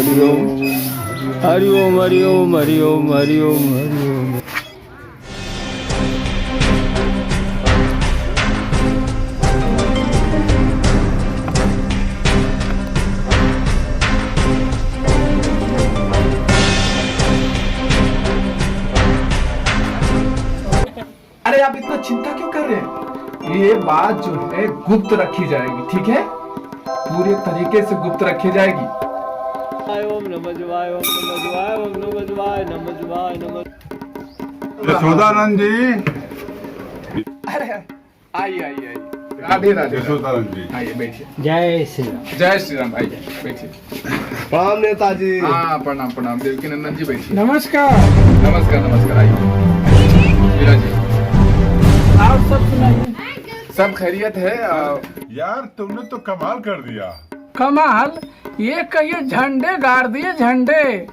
हरि ओम हरि ओम हरि ओम हरि ओम हरि ओम। अरे आप इतना चिंता क्यों कर रहे हैं? ये बात जो है गुप्त रखी जाएगी, ठीक है? पूरे तरीके से गुप्त रखी जाएगी। ओम नमः शिवाय ओम नमः शिवाय ओम नमः शिवाय नमः शिवाय नमः। यशोदानंद जी, अरे आइए आइए आइए, राधे राधे। यशोदानंद जी, आइए बैठिए। जय श्री राम। जय श्री राम। आइए बैठिए। प्रणाम नेताजी। हाँ प्रणाम प्रणाम। देवकी नंदन जी बैठिए। नमस्कार। नमस्कार नमस्कार। आइए मीरा जी, आप सब सुनाइए। सब खैरियत है? यार तुमने तो कमाल कर दिया। कमाल? ये कहिए झंडे गाड़ दिए झंडे।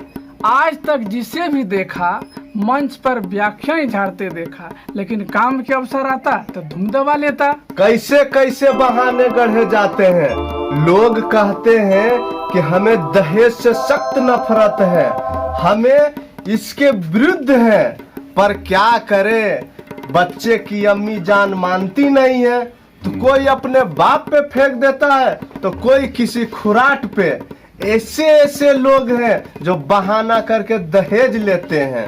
आज तक जिसे भी देखा मंच पर व्याख्याएं झाड़ते देखा, लेकिन काम के अवसर आता तो धूम दबा लेता। कैसे कैसे बहाने गढ़े जाते हैं। लोग कहते हैं कि हमें दहेज से सख्त नफरत है, हमें इसके विरुद्ध है, पर क्या करें, बच्चे की अम्मी जान मानती नहीं है तो कोई अपने बाप पे फेंक देता है तो कोई किसी खुराट पे। ऐसे ऐसे लोग हैं जो बहाना करके दहेज लेते हैं।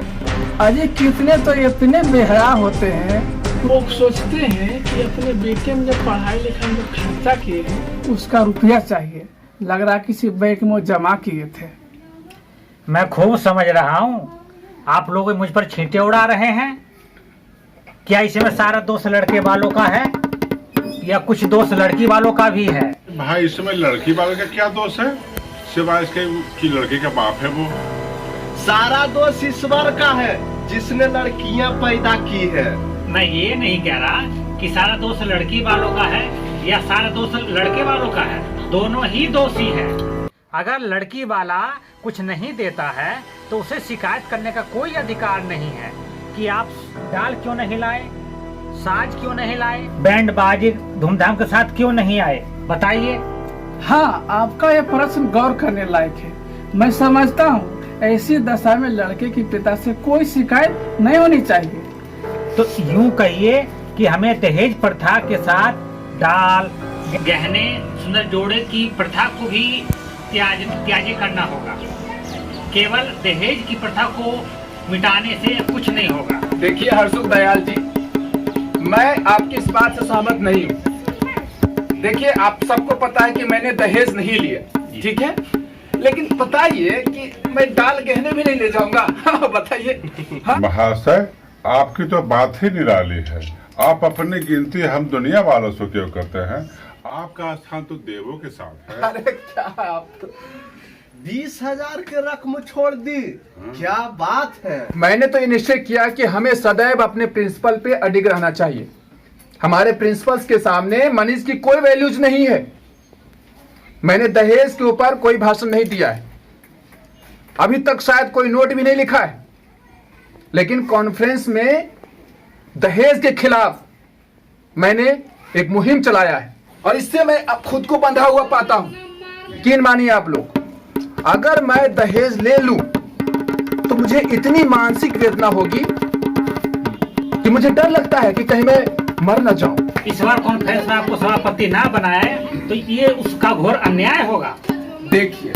अजय कितने तो इतने बेहरा होते हैं, लोग सोचते हैं कि अपने बेटे में जब पढ़ाई लिखाई में खर्चा किए उसका रुपया चाहिए। लग रहा किसी बैंक में जमा किए थे। मैं खूब समझ रहा हूँ, आप लोग मुझ पर छींटे उड़ा रहे हैं। क्या इसमें सारा दोष लड़के वालों का है या कुछ दोष लड़की वालों का भी है? भाई इसमें लड़की वाले का क्या दोष है, सिवाय इसके कि लड़के का बाप है वो। सारा दोष ईश्वर का है जिसने लड़कियां पैदा की है। मैं ये नहीं कह रहा कि सारा दोष लड़की वालों का है या सारा दोष लड़के वालों का है, दोनों ही दोषी हैं। अगर लड़की वाला कुछ नहीं देता है तो उसे शिकायत करने का कोई अधिकार नहीं है कि आप डाल क्यों नहीं लाए, साज क्यों नहीं लाए, बैंड बाजी धूमधाम के साथ क्यों नहीं आए, बताइए। हाँ, आपका यह प्रश्न गौर करने लायक है। मैं समझता हूँ ऐसी दशा में लड़के की पिता से कोई शिकायत नहीं होनी चाहिए। तो यूं कहिए कि हमें दहेज प्रथा के साथ डाल, गहने, सुंदर जोड़े की प्रथा को भी त्याज्य करना होगा। केवल दहेज की प्रथा को मिटाने से कुछ नहीं होगा। देखिए हर्षुख दयाल जी, मैं आपकी इस बात से सहमत नहीं हूँ। देखिए आप सबको पता है कि मैंने दहेज नहीं लिया, ठीक है, लेकिन बताइए कि मैं डाल गहने भी नहीं ले जाऊंगा। बताइए। हाँ? महाशय आपकी तो बात ही निराली है। आप अपनी गिनती हम दुनिया वालों से क्यों करते हैं? आपका स्थान तो देवों के साथ है। अरे क्या आप तो... 20,000 के रकम छोड़ दी, क्या बात है। मैंने तो ये निश्चय किया कि हमें सदैव अपने प्रिंसिपल पे अडिग रहना चाहिए। हमारे प्रिंसिपल्स के सामने मनीष की कोई वैल्यूज नहीं है। मैंने दहेज के ऊपर कोई भाषण नहीं दिया है, अभी तक शायद कोई नोट भी नहीं लिखा है, लेकिन कॉन्फ्रेंस में दहेज के खिलाफ मैंने एक मुहिम चलाया है और इससे मैं अब खुद को बंधा हुआ पाता हूं। यकीन मानिए आप लोग, अगर मैं दहेज ले लूं तो मुझे इतनी मानसिक वेदना होगी कि मुझे डर लगता है कि कहीं मैं मर न जाऊं। इस बार कॉन्फ्रेंस में आपको सभापति ना बनाए तो ये उसका घोर अन्याय होगा। देखिए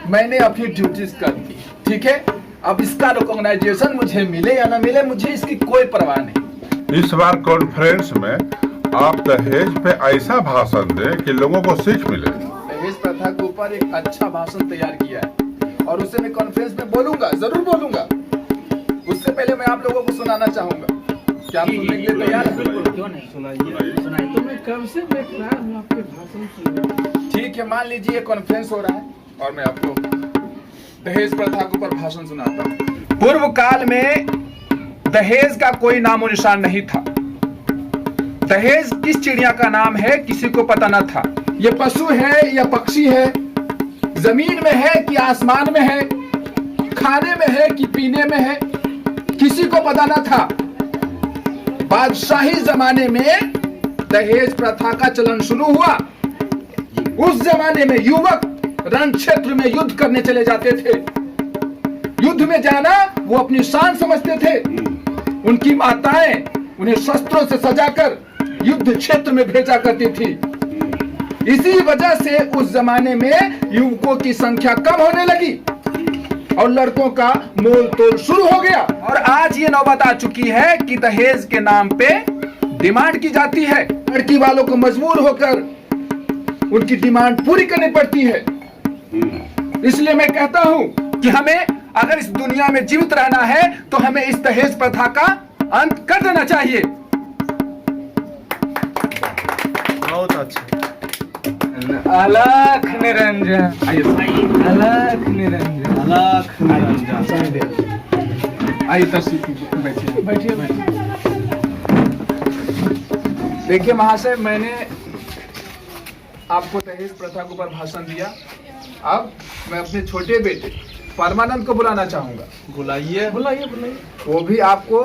मैंने अपनी ड्यूटीज कर दी, ठीक है, अब इसका रिकॉग्नाइजेशन मुझे मिले या ना मिले मुझे इसकी कोई परवाह नहीं। इस बार कॉन्फ्रेंस में आप दहेज पे ऐसा भाषण दें कि लोगों को सीख मिले। दहेज प्रथा के ऊपर एक अच्छा भाषण तैयार किया है और उससे मैं कॉन्फ्रेंस में बोलूंगा, जरूर बोलूंगा। उससे पहले मैं आप लोगों को सुनाना चाहूंगा। क्या आप सुनने के लिए तैयार हैं? क्यों नहीं, सुनाइए। तो मैं कब से बेकरार हूँ आपके भाषण सुनने। ठीक है, मान लीजिए कॉन्फ्रेंस हो रहा है और मैं आपको दहेज प्रथा के ऊपर भाषण सुनाता हूँ। पूर्व काल में दहेज का कोई नामो निशान नहीं था। दहेज किस चिड़िया का नाम है किसी को पता न था। ये पशु है या पक्षी है, जमीन में है कि आसमान में है, खाने में है कि पीने में है, किसी को पता न था। बादशाही जमाने में दहेज प्रथा का चलन शुरू हुआ। उस जमाने में युवक रण क्षेत्र में युद्ध करने चले जाते थे। युद्ध में जाना वो अपनी शान समझते थे। उनकी माताएं उन्हें शस्त्रों से सजाकर युद्ध क्षेत्र में भेजा करती थी। इसी वजह से उस जमाने में युवकों की संख्या कम होने लगी और लड़कों का मोल तोल शुरू हो गया। और आज ये नौबत आ चुकी है कि दहेज के नाम पे डिमांड की जाती है। लड़की वालों को मजबूर होकर उनकी डिमांड पूरी करनी पड़ती है। इसलिए मैं कहता हूं कि हमें अगर इस दुनिया में जीवित रहना है तो हमें इस दहेज प्रथा का अंत कर देना चाहिए। बहुत अच्छा। अलख निरंजन, अलख निरंजन, अलख निरंजन। आइए तशरीफ कीजिए, बैठिए। बैठिए। देखिए महाशय, मैंने आपको दहेज प्रथा के ऊपर भाषण दिया। अब मैं अपने छोटे बेटे परमानंद को बुलाना चाहूंगा। बुलाइए। बुलाइए बुलाइए। वो भी आपको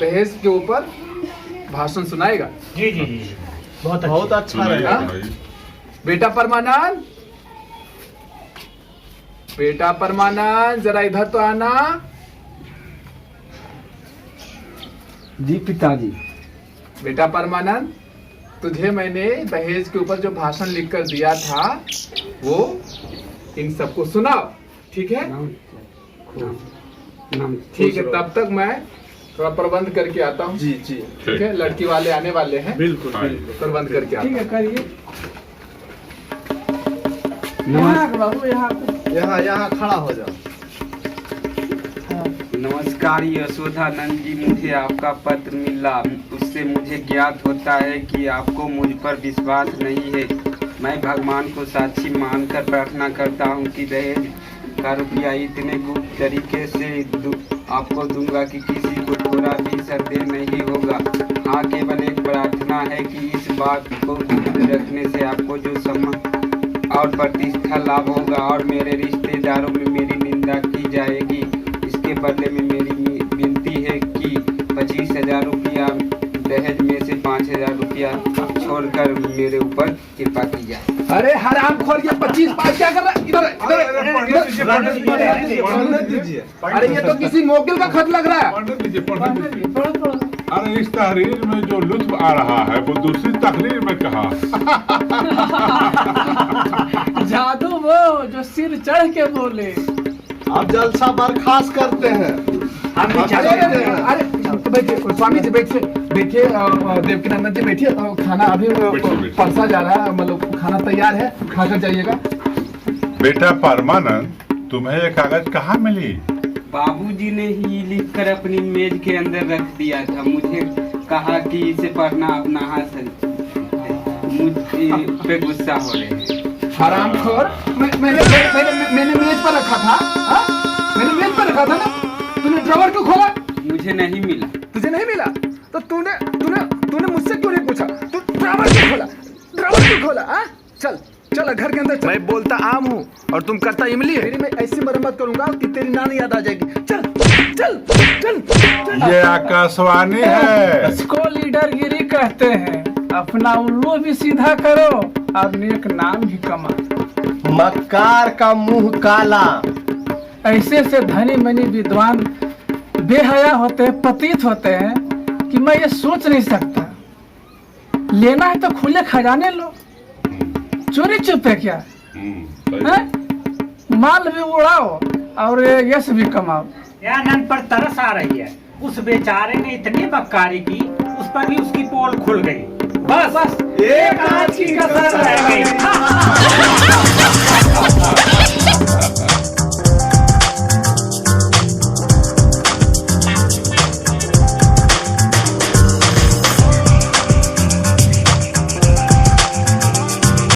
दहेज के ऊपर भाषण सुनाएगा। जी जी जी, बहुत बहुत अच्छा रहेगा। बेटा परमानंद, बेटा परमानंद जरा इधर तो आना। जी पिताजी। बेटा परमानंद, तुझे मैंने दहेज के ऊपर जो भाषण लिखकर दिया था वो इन सबको सुनाओ, ठीक है? ठीक है, तब तक मैं थोड़ा प्रबंध करके आता हूँ। जी जी ठीक है, लड़की वाले आने वाले हैं। बिल्कुल बिल्कुल। प्रबंध करके आता ठीक हूँ। है, करिए। यहाँ बाबू, यहाँ यहाँ यहाँ खड़ा हो जाओ। नमस्कार यशोधानंद जी, मुझे आपका पत्र मिला। उससे मुझे ज्ञात होता है कि आपको मुझ पर विश्वास नहीं है। मैं भगवान को साक्षी मानकर प्रार्थना करता हूँ कि दहेज का रुपया इतने गुप्त तरीके से आपको दूंगा कि किसी को थोड़ा भी संदेह नहीं होगा। हाँ, केवल एक प्रार्थना है कि इस बात को गुप्त रखने से आपको जो सम्मान और प्रतिष्ठा लाभ होगा और मेरे रिश्तेदारों में मेरी निंदा की जाएगी। इसके बदले में मेरी विनती है कि 25,000 रुपया दहेज में से 5,000 रुपया छोड़कर मेरे ऊपर कृपा की जाए। अरे हराम खोर, ये 25 क्या कर रहा है? इधर पढ़ने दीजिए। अरे ये तो किसी मोकिल का खत लग रहा है। अरे इस तहरीर में जो लुत्फ आ रहा है वो दूसरी तहरीर में कहा। जादू वो जो सिर चढ़ के बोले। आप जलसा बर्खास्त करते हैं। हम भी अरे चाहते अरे, हैं। अरे बैठिए स्वामी जी, बैठिए बैठिए। देवकीनंदन जी बैठिए। खाना अभी बैठिए। परसा जा रहा है, मतलब खाना तैयार है, खाकर जाइएगा। बेटा परमानंद, तुम्हें ये कागज कहाँ मिली? बाबूजी ने ही लिखकर अपनी मेज के अंदर रख दिया था। मुझे कहा कि इसे पढ़ना अपना हाथ है। मुझे पे गुस्सा हो रहे हैं। हरामखोर, मैंने मेज पर रखा था। हाँ? मैंने मेज पर रखा था ना। तूने ड्रॉवर क्यों खोला? मुझे नहीं मिला। तुझे नहीं मिला तो तूने मुझसे क्यों नहीं पूछा? तू ड्रॉवर क्यों खोला? ड्रॉवर क्यों खोला? हाँ? चल चल घर के अंदर चल। मैं बोलता आम हूँ और तुम करता इमली है। मैं ऐसी मरम्मत करूंगा कि तेरी नानी याद आ जाएगी। चल चल चल, चल। ये आकाशवाणी है। इसको लीडरगिरी कहते हैं। अपना उल्लू भी सीधा करो और नेक नाम भी कमा। मक्कार का मुंह काला। ऐसे से धनी मनी विद्वान बेहया होते हैं, पतित होते हैं कि मैं ये सोच नहीं सकता। लेना है तो खुले खजाने लो, चोरी चुपे क्या है? माल भी उड़ाओ और यश भी कमाओ। यार नन पर तरस आ रही है। उस बेचारे ने इतनी बक्कारी की, उस पर भी उसकी पोल खुल गई। बस एक आज की कसर रह गई।